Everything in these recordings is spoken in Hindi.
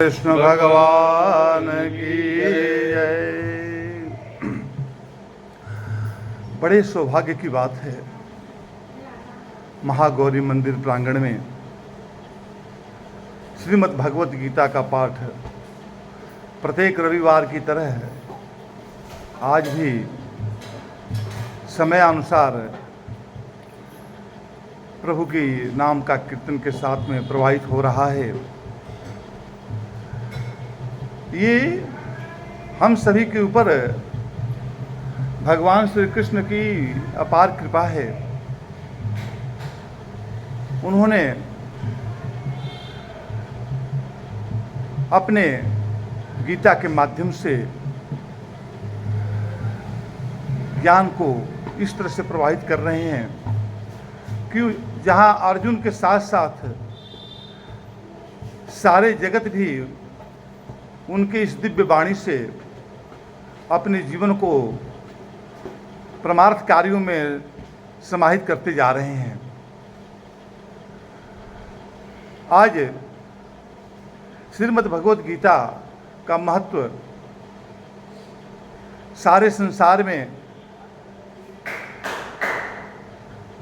कृष्ण भगवान की जय। बड़े सौभाग्य की बात है, महागौरी मंदिर प्रांगण में श्रीमद् भगवत गीता का पाठ प्रत्येक रविवार की तरह आज भी समयानुसार प्रभु की नाम का कीर्तन के साथ में प्रवाहित हो रहा है। ये हम सभी के ऊपर भगवान श्री कृष्ण की अपार कृपा है। उन्होंने अपने गीता के माध्यम से ज्ञान को इस तरह से प्रवाहित कर रहे हैं कि जहाँ अर्जुन के साथ साथ सारे जगत भी उनके इस दिव्य वाणी से अपने जीवन को परमार्थ कार्यों में समाहित करते जा रहे हैं। आज श्रीमद् भगवत गीता का महत्व सारे संसार में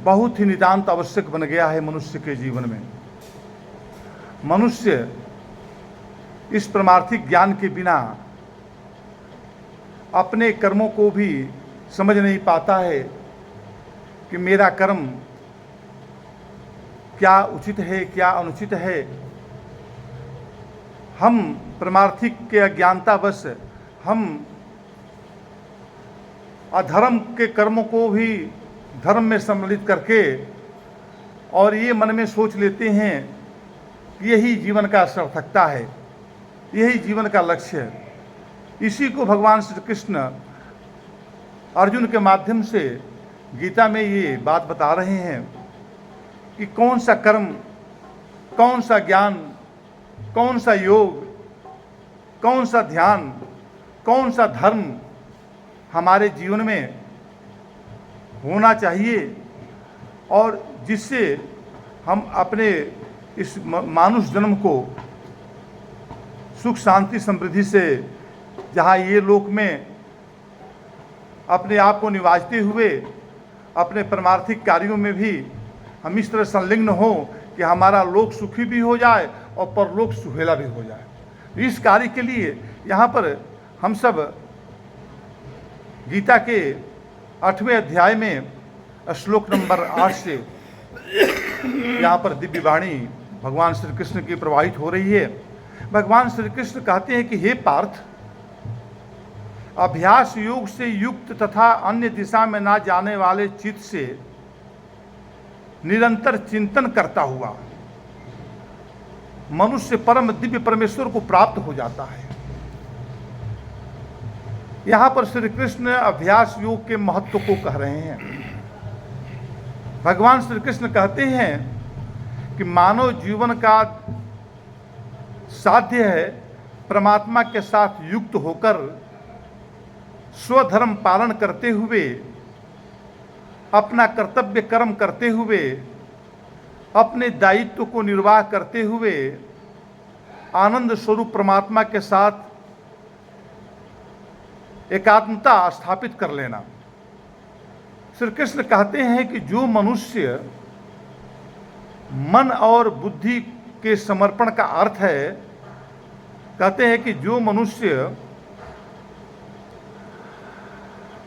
बहुत ही नितांत आवश्यक बन गया है। मनुष्य के जीवन में मनुष्य इस परमार्थिक ज्ञान के बिना अपने कर्मों को भी समझ नहीं पाता है कि मेरा कर्म क्या उचित है, क्या अनुचित है। हम परमार्थिक के अज्ञानतावश हम अधर्म के कर्मों को भी धर्म में सम्मिलित करके और ये मन में सोच लेते हैं कि यही जीवन का सार्थकता है, यही जीवन का लक्ष्य है। इसी को भगवान श्री कृष्ण अर्जुन के माध्यम से गीता में ये बात बता रहे हैं कि कौन सा कर्म, कौन सा ज्ञान, कौन सा योग, कौन सा ध्यान, कौन सा धर्म हमारे जीवन में होना चाहिए और जिससे हम अपने इस मानुष जन्म को सुख शांति समृद्धि से, जहाँ ये लोक में अपने आप को निवाजते हुए अपने परमार्थिक कार्यों में भी हम इस तरह संलग्न हो कि हमारा लोक सुखी भी हो जाए और परलोक सुहेला भी हो जाए। इस कार्य के लिए यहाँ पर हम सब गीता के 8वें अध्याय में श्लोक नंबर 8 से यहाँ पर दिव्य वाणी भगवान श्री कृष्ण की प्रवाहित हो रही है। भगवान श्री कृष्ण कहते हैं कि हे पार्थ, अभ्यास योग से युक्त तथा अन्य दिशा में ना जाने वाले चित्त से निरंतर चिंतन करता हुआ मनुष्य परम दिव्य परमेश्वर को प्राप्त हो जाता है। यहां पर श्री कृष्ण अभ्यास योग के महत्व को कह रहे हैं। भगवान श्री कृष्ण कहते हैं कि मानव जीवन का साध्य है परमात्मा के साथ युक्त होकर स्वधर्म पालन करते हुए, अपना कर्तव्य कर्म करते हुए, अपने दायित्व को निर्वाह करते हुए आनंद स्वरूप परमात्मा के साथ एकात्मता स्थापित कर लेना। श्री कृष्ण कहते हैं कि जो मनुष्य मन और बुद्धि के समर्पण का अर्थ है, कहते हैं कि जो मनुष्य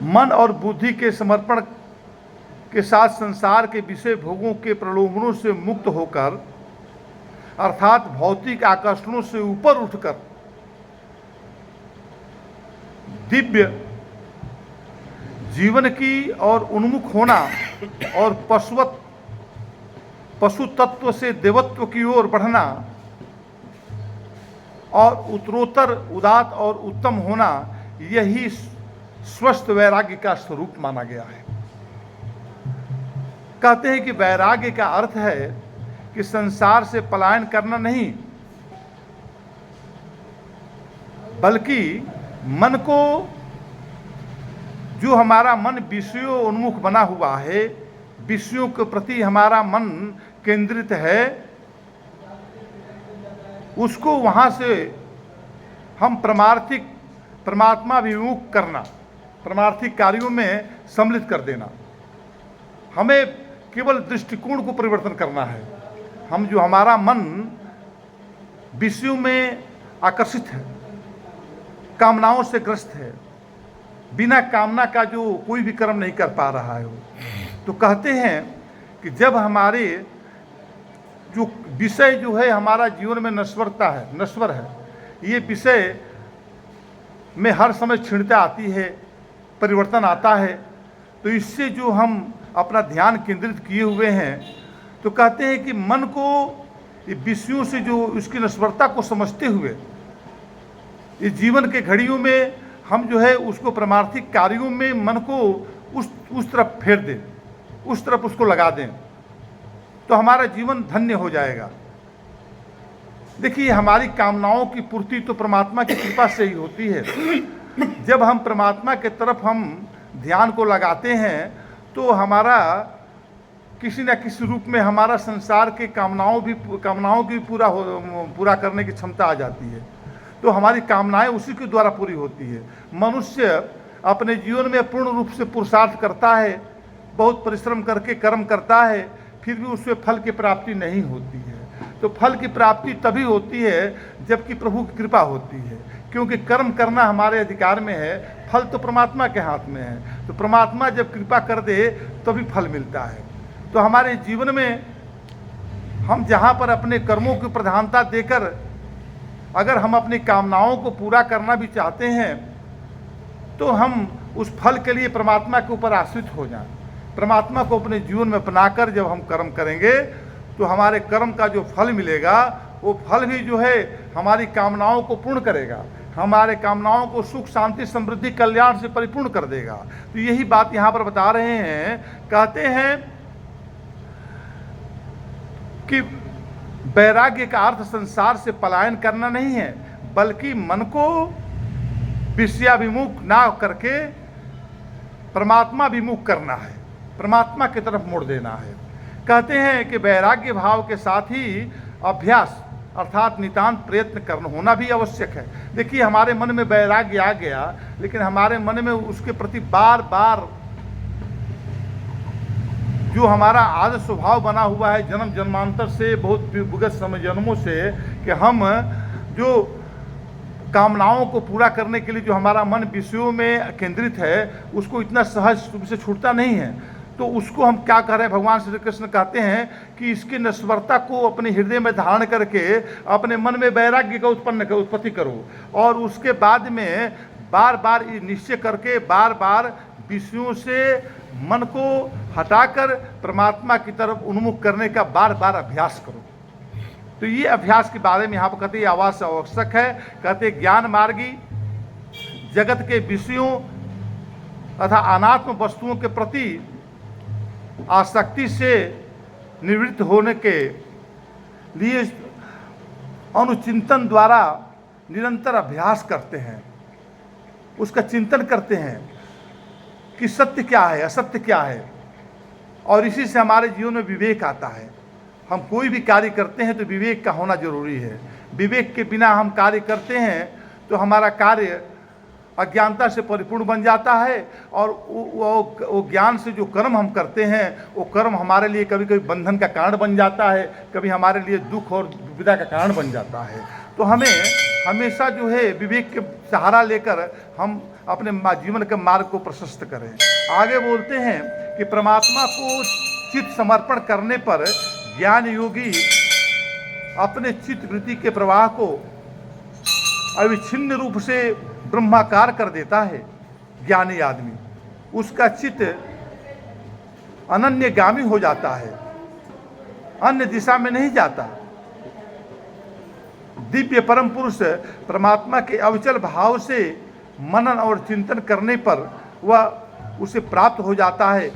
मन और बुद्धि के समर्पण के साथ संसार के विषय भोगों के प्रलोभनों से मुक्त होकर अर्थात भौतिक आकर्षणों से ऊपर उठकर दिव्य जीवन की और उन्मुख होना और पशु तत्व से देवत्व की ओर बढ़ना और उत्तरोत्तर उदात्त और उत्तम होना, यही स्वस्थ वैराग्य का स्वरूप माना गया है। कहते हैं कि वैराग्य का अर्थ है कि संसार से पलायन करना नहीं, बल्कि मन को, जो हमारा मन विषयों उन्मुख बना हुआ है, विषयों के प्रति हमारा मन केंद्रित है, उसको वहाँ से हम परमात्मा विमुख करना, परमार्थिक कार्यों में सम्मिलित कर देना। हमें केवल दृष्टिकोण को परिवर्तन करना है। हम जो हमारा मन विषयों में आकर्षित है, कामनाओं से ग्रस्त है, बिना कामना का जो कोई भी कर्म नहीं कर पा रहा है, तो कहते हैं कि जब हमारे जो विषय जो है हमारा जीवन में नश्वर है, ये विषय में हर समय क्षीणता आती है, परिवर्तन आता है, तो इससे जो हम अपना ध्यान केंद्रित किए हुए हैं, तो कहते हैं कि मन को विषयों से जो उसकी नश्वरता को समझते हुए इस जीवन के घड़ियों में हम जो है उसको परमार्थिक कार्यों में मन को उस तरफ फेर दें, उस तरफ उसको लगा दें, तो हमारा जीवन धन्य हो जाएगा। देखिए, हमारी कामनाओं की पूर्ति तो परमात्मा की कृपा से ही होती है। जब हम परमात्मा के तरफ हम ध्यान को लगाते हैं तो हमारा किसी न किसी रूप में हमारा संसार के कामनाओं की पूरा करने की क्षमता आ जाती है, तो हमारी कामनाएं उसी के द्वारा पूरी होती है। मनुष्य अपने जीवन में पूर्ण रूप से पुरुषार्थ करता है, बहुत परिश्रम करके कर्म करता है, फिर भी उससे फल की प्राप्ति नहीं होती है। तो फल की प्राप्ति तभी होती है जबकि प्रभु की कृपा होती है, क्योंकि कर्म करना हमारे अधिकार में है, फल तो परमात्मा के हाथ में है। तो परमात्मा जब कृपा कर दे तभी फल मिलता है। तो हमारे जीवन में हम जहाँ पर अपने कर्मों की प्रधानता देकर अगर हम अपनी कामनाओं को पूरा करना भी चाहते हैं, तो हम उस फल के लिए परमात्मा के ऊपर आश्रित हो जाएं। परमात्मा को अपने जीवन में अपनाकर जब हम कर्म करेंगे तो हमारे कर्म का जो फल मिलेगा वो फल भी जो है हमारी कामनाओं को पूर्ण करेगा, हमारे कामनाओं को सुख शांति समृद्धि कल्याण से परिपूर्ण कर देगा। तो यही बात यहाँ पर बता रहे हैं। कहते हैं कि वैराग्य का अर्थ संसार से पलायन करना नहीं है, बल्कि मन को विषयाभिमुख ना करके परमात्मा विमुख करना है, परमात्मा की तरफ मोड़ देना है। कहते हैं कि वैराग्य भाव के साथ ही अभ्यास अर्थात नितांत प्रयत्न करना होना भी आवश्यक है। देखिए, हमारे मन में वैराग्य आ गया, लेकिन हमारे मन में उसके प्रति बार बार जो हमारा आदत स्वभाव बना हुआ है जन्म जन्मांतर से, बहुत विगत समय जन्मों से, कि हम जो कामनाओं को पूरा करने के लिए जो हमारा मन विषयों में केंद्रित है, उसको इतना सहज रूप से छूटता नहीं है। तो उसको हम क्या कर रहे हैं, भगवान श्री कृष्ण कहते हैं कि इसकी नश्वरता को अपने हृदय में धारण करके अपने मन में वैराग्य का उत्पत्ति करो, और उसके बाद में बार बार निश्चय करके बार बार विषयों से मन को हटाकर परमात्मा की तरफ उन्मुख करने का बार बार अभ्यास करो। तो ये अभ्यास के बारे में यहाँ पर कहते आवास आवश्यक है। कहते ज्ञान मार्गी जगत के विषयों तथा अनात्म वस्तुओं के प्रति आसक्ति से निवृत्त होने के लिए अनुचिंतन द्वारा निरंतर अभ्यास करते हैं, उसका चिंतन करते हैं कि सत्य क्या है, असत्य क्या है, और इसी से हमारे जीवन में विवेक आता है। हम कोई भी कार्य करते हैं तो विवेक का होना जरूरी है। विवेक के बिना हम कार्य करते हैं तो हमारा कार्य अज्ञानता से परिपूर्ण बन जाता है, और वो ज्ञान से जो कर्म हम करते हैं वो कर्म हमारे लिए कभी कभी बंधन का कारण बन जाता है, कभी हमारे लिए दुख और विपदा का कारण बन जाता है। तो हमें हमेशा जो है विवेक के सहारा लेकर हम अपने जीवन के मार्ग को प्रशस्त करें। आगे बोलते हैं कि परमात्मा को चित्त समर्पण करने पर ज्ञान योगी अपने चित्त वृत्ति के प्रवाह को अविच्छिन्न रूप से ब्रह्माकार कर देता है। ज्ञानी आदमी, उसका चित्त अनन्यगामी हो जाता है, अन्य दिशा में नहीं जाता। दिव्य परम पुरुष परमात्मा के अविचल भाव से मनन और चिंतन करने पर वह उसे प्राप्त हो जाता है।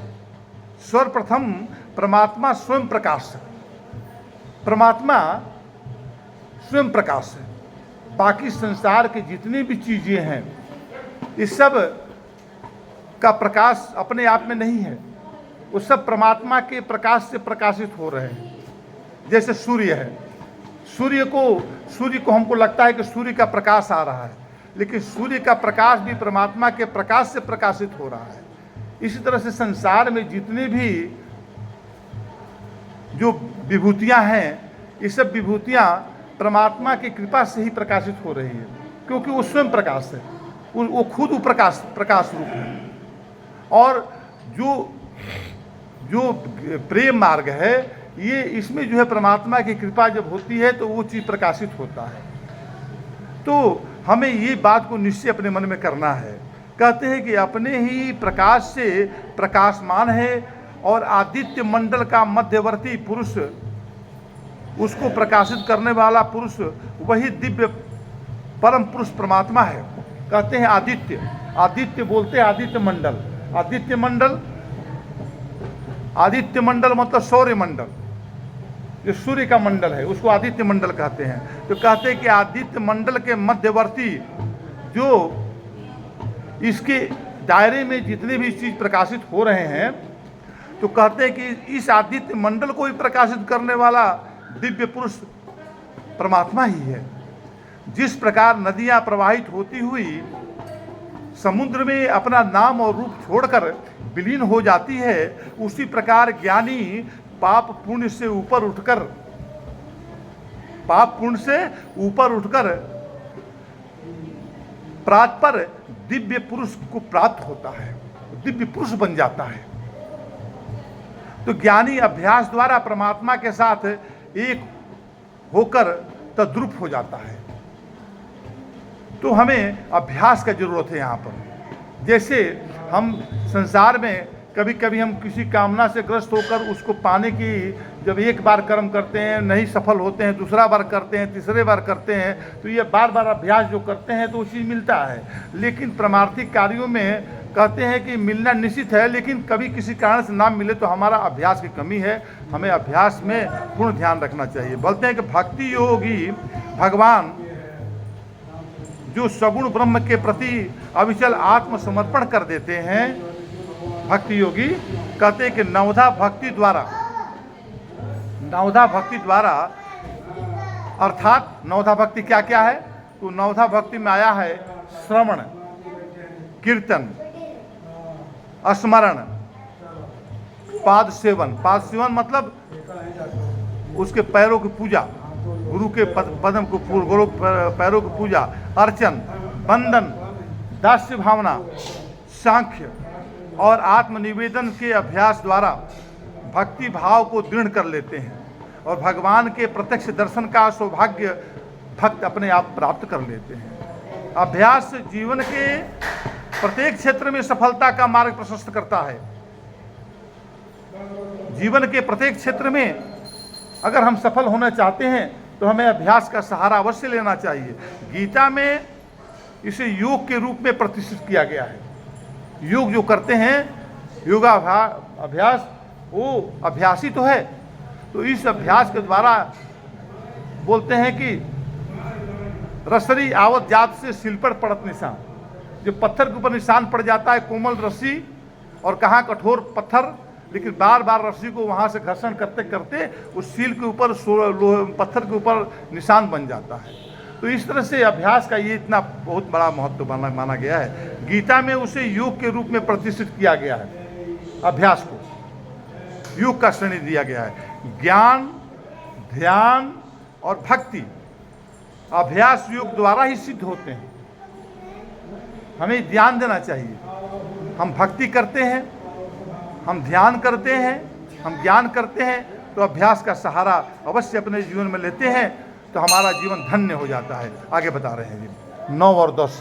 सर्वप्रथम परमात्मा स्वयं प्रकाश है, परमात्मा स्वयं प्रकाश है। बाकी संसार की जितनी भी चीजें हैं, इस सब का प्रकाश अपने आप में नहीं है, वो सब परमात्मा के प्रकाश से प्रकाशित हो रहे हैं। जैसे सूर्य है, सूर्य को हमको लगता है कि सूर्य का प्रकाश आ रहा है, लेकिन सूर्य का प्रकाश भी परमात्मा के प्रकाश से प्रकाशित हो रहा है। इसी तरह से संसार में जितने भी जो विभूतियां हैं, ये सब विभूतियां परमात्मा की कृपा से ही प्रकाशित हो रही है, क्योंकि वो स्वयं प्रकाश है, वो खुद वो प्रकाश रूप है। और जो प्रेम मार्ग है, ये इसमें जो है परमात्मा की कृपा जब होती है तो वो चीज़ प्रकाशित होता है। तो हमें ये बात को निश्चय अपने मन में करना है। कहते हैं कि अपने ही प्रकाश से प्रकाशमान है और आदित्य मंडल का मध्यवर्ती पुरुष, उसको प्रकाशित करने वाला पुरुष वही दिव्य परम पुरुष परमात्मा है। कहते हैं आदित्य बोलते हैं आदित्य मंडल। आदित्य मंडल मतलब सौर्य मंडल, जो सूर्य का मंडल है उसको आदित्य मंडल कहते हैं। तो कहते हैं कि आदित्य मंडल के मध्यवर्ती, जो इसके दायरे में जितने भी चीज प्रकाशित हो रहे हैं, तो कहते हैं कि इस आदित्य मंडल को ही प्रकाशित करने वाला दिव्य पुरुष परमात्मा ही है। जिस प्रकार नदियां प्रवाहित होती हुई समुद्र में अपना नाम और रूप छोड़कर विलीन हो जाती है, उसी प्रकार ज्ञानी पाप पुण्य से ऊपर उठकर प्रातपर दिव्य पुरुष को प्राप्त होता है, दिव्य पुरुष बन जाता है। तो ज्ञानी अभ्यास द्वारा परमात्मा के साथ एक होकर तद्रूप हो जाता है। तो हमें अभ्यास का जरूरत है यहाँ पर। जैसे हम संसार में कभी कभी हम किसी कामना से ग्रस्त होकर उसको पाने की जब एक बार कर्म करते हैं, नहीं सफल होते हैं, दूसरा बार करते हैं, तीसरे बार करते हैं, तो ये बार बार अभ्यास जो करते हैं तो वो चीज़ मिलता है। लेकिन परमार्थिक कार्यों में कहते हैं कि मिलना निश्चित है, लेकिन कभी किसी कारण से ना मिले तो हमारा अभ्यास की कमी है। हमें अभ्यास में पूर्ण ध्यान रखना चाहिए। बोलते हैं कि भक्ति योगी भगवान जो सगुण ब्रह्म के प्रति अविचल आत्मसमर्पण कर देते हैं, भक्ति योगी कहते हैं कि नवधा भक्ति द्वारा अर्थात नवधा भक्ति क्या क्या है? तो नवधा भक्ति में आया है श्रवण, कीर्तन, स्मरण, पाद सेवन मतलब उसके पैरों की पूजा, गुरु के पदम को गुरु पैरों की पूजा, अर्चन, बंदन, दास्य भावना, सांख्य और आत्मनिवेदन के अभ्यास द्वारा भक्ति भाव को दृढ़ कर लेते हैं और भगवान के प्रत्यक्ष दर्शन का सौभाग्य भक्त अपने आप प्राप्त कर लेते हैं। अभ्यास जीवन के प्रत्येक क्षेत्र में सफलता का मार्ग प्रशस्त करता है। जीवन के प्रत्येक क्षेत्र में अगर हम सफल होना चाहते हैं तो हमें अभ्यास का सहारा अवश्य लेना चाहिए। गीता में इसे योग के रूप में प्रतिष्ठित किया गया है। योग जो करते हैं, योगाभ्यास, वो अभ्यासी तो है। तो इस अभ्यास के द्वारा बोलते हैं कि रसरी आवत जात से सिल पर पड़त निशान। जो पत्थर के ऊपर निशान पड़ जाता है, कोमल रस्सी और कहाँ कठोर पत्थर, लेकिन बार बार रस्सी को वहाँ से घर्षण करते करते उस सील के ऊपर, पत्थर के ऊपर निशान बन जाता है। तो इस तरह से अभ्यास का ये इतना बहुत बड़ा महत्व माना गया है। गीता में उसे योग के रूप में प्रतिष्ठित किया गया है। अभ्यास को योग का श्रेणी दिया गया है। ज्ञान, ध्यान और भक्ति अभ्यास योग द्वारा ही सिद्ध होते हैं। हमें ध्यान देना चाहिए। हम भक्ति करते हैं, हम ध्यान करते हैं, हम ज्ञान करते हैं, तो अभ्यास का सहारा अवश्य अपने जीवन में लेते हैं तो हमारा जीवन धन्य हो जाता है। आगे बता रहे हैं जी 9 और 10।